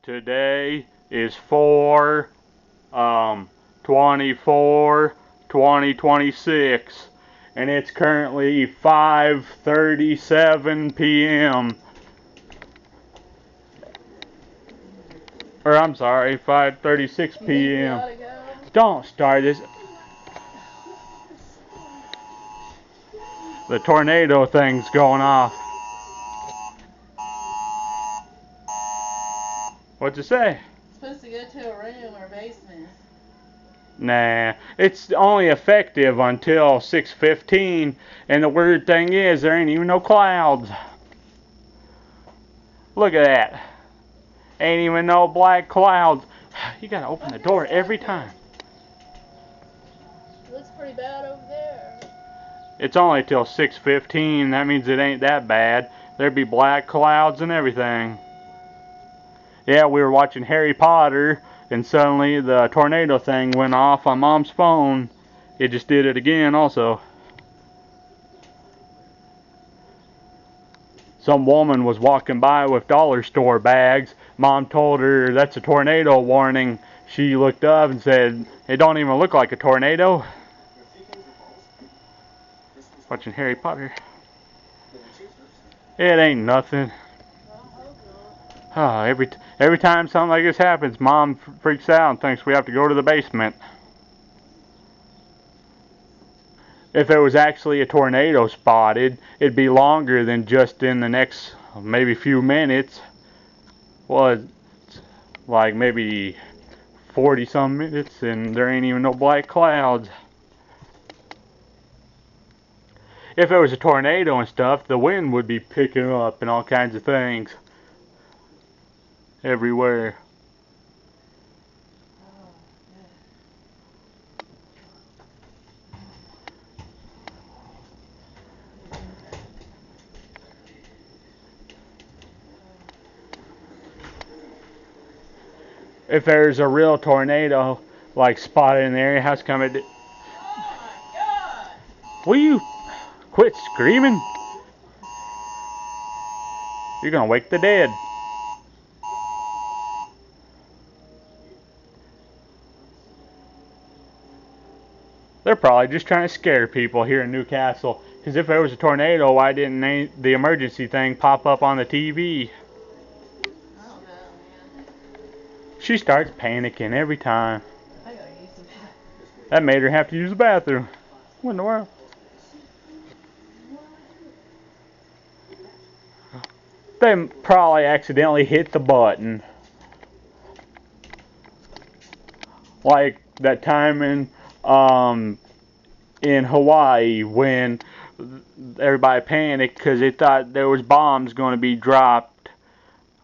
Today is 4/24/2026, and it's currently 5:37 p.m. Or I'm sorry, 5:36 p.m. Don't start this. The tornado thing's going off. What'd you say? It's supposed to go to a room or basement. Nah, it's only effective until 6:15, and the weird thing is there ain't even no clouds. Look at that. Ain't even no black clouds. You gotta open the door every time. It looks pretty bad over there. It's only till 6:15. That means it ain't that bad. There'd be black clouds and everything. Yeah, we were watching Harry Potter, and suddenly the tornado thing went off on Mom's phone. It just did it again also. Some woman was walking by with dollar store bags. Mom told her that's a tornado warning. She looked up and said, "It don't even look like a tornado." Watching Harry Potter. It ain't nothing. Oh, every time something like this happens, Mom freaks out and thinks we have to go to the basement. If there was actually a tornado spotted, it'd be longer than just in the next maybe few minutes. Well, it's like maybe 40 some minutes, and there ain't even no black clouds. If there was a tornado and stuff, the wind would be picking up and all kinds of things everywhere. If there's a real tornado like spotted in the area, how's come it? Oh my God! Will you quit screaming? You're gonna wake the dead. They're probably just trying to scare people here in Newcastle. Because if there was a tornado, why didn't the emergency thing pop up on the TV? I don't know, man. She starts panicking every time. I gotta use the bathroom. That made her have to use the bathroom. What in the world? They probably accidentally hit the button. Like that time in Hawaii when everybody panicked because they thought there was bombs going to be dropped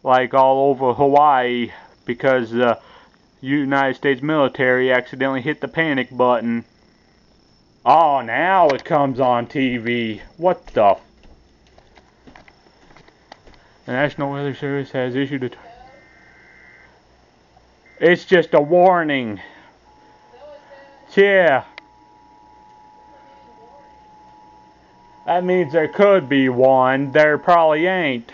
like all over Hawaii because the United States military accidentally hit the panic button. Oh, now it comes on TV. What the? The National Weather Service has issued a... It's just a warning. Yeah. That means there could be one. There probably ain't.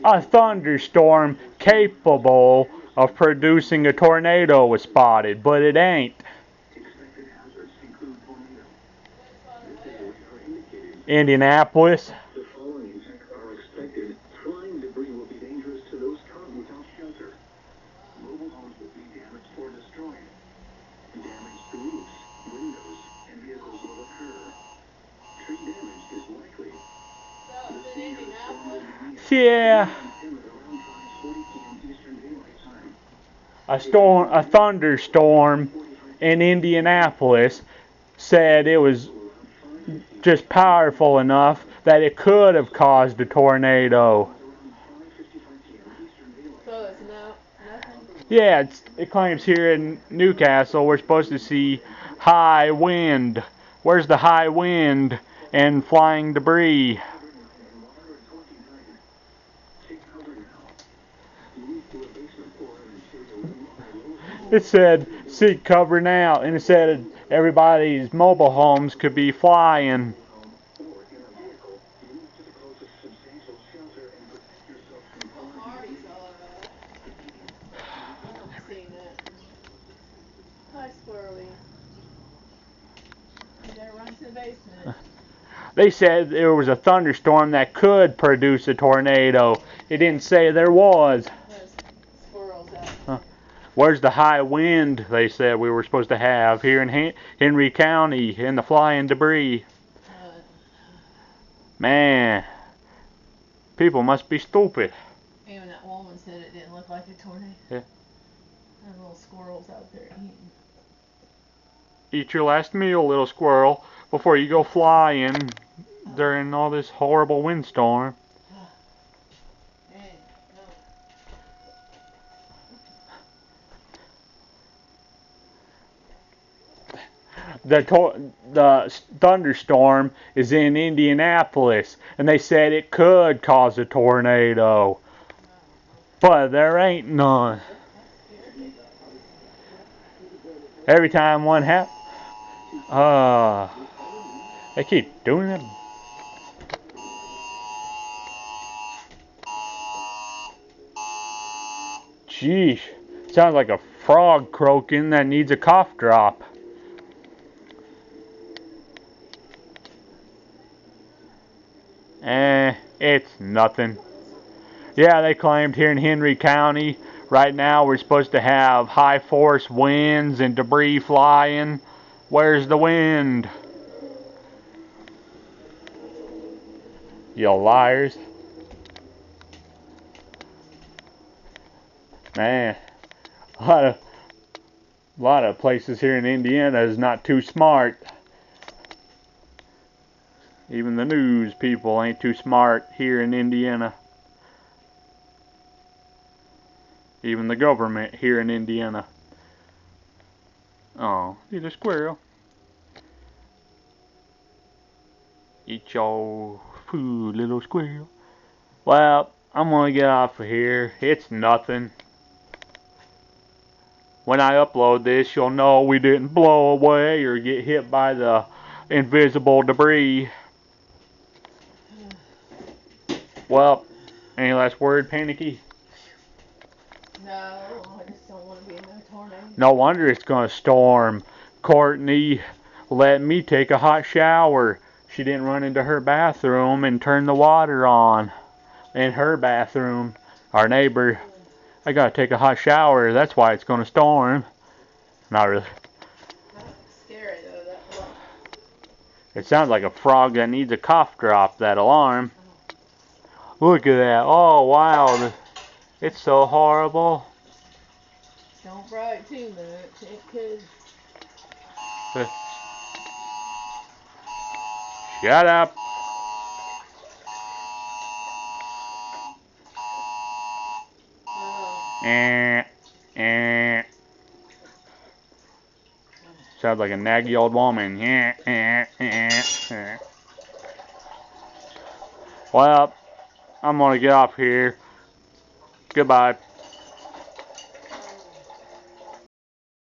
A thunderstorm capable of producing a tornado was spotted, but it ain't. Indianapolis. Yeah. A thunderstorm in Indianapolis said it was just powerful enough that it could have caused a tornado. So it's nothing? Yeah, it claims here in Newcastle we're supposed to see high wind. Where's the high wind and flying debris? It said seek cover now, and it said everybody's mobile homes could be flying. Oh, Marty saw that. I haven't seen it. Hi, Squirrely. You better run to the basement. They said there was a thunderstorm that could produce a tornado. It didn't say there was. There's squirrels out. Where's the high wind they said we were supposed to have here in Henry County and the flying debris? Man, people must be stupid. Even that woman said it didn't look like a tornado. Yeah. There's little squirrels out there eating. Eat your last meal, little squirrel, before you go flying during all this horrible windstorm. The thunderstorm is in Indianapolis, and they said it could cause a tornado, but there ain't none. Every time one happens, they keep doing it. Jeez, sounds like a frog croaking that needs a cough drop. It's nothing. Yeah, they claimed here in Henry County, right now we're supposed to have high force winds and debris flying. Where's the wind? You liars. Man, a lot of places here in Indiana is not too smart. Even the news people ain't too smart here in Indiana. Even the government here in Indiana. Oh, eat a squirrel. Eat your food, little squirrel. Well, I'm gonna get off of here. It's nothing. When I upload this, you'll know we didn't blow away or get hit by the invisible debris. Well, any last word, Panicky? No, I just don't want to be in no tornado. No wonder it's gonna storm. Courtney let me take a hot shower. She didn't run into her bathroom and turn the water on in her bathroom. Our neighbor, I gotta take a hot shower. That's why it's gonna storm. Not really. Scary though, that alarm. It sounds like a frog that needs a cough drop, that alarm. Look at that. Oh, wow. It's so horrible. Don't brag too much. It could. Shut up. Sounds like a naggy old woman. Well, I'm gonna get off here. Goodbye.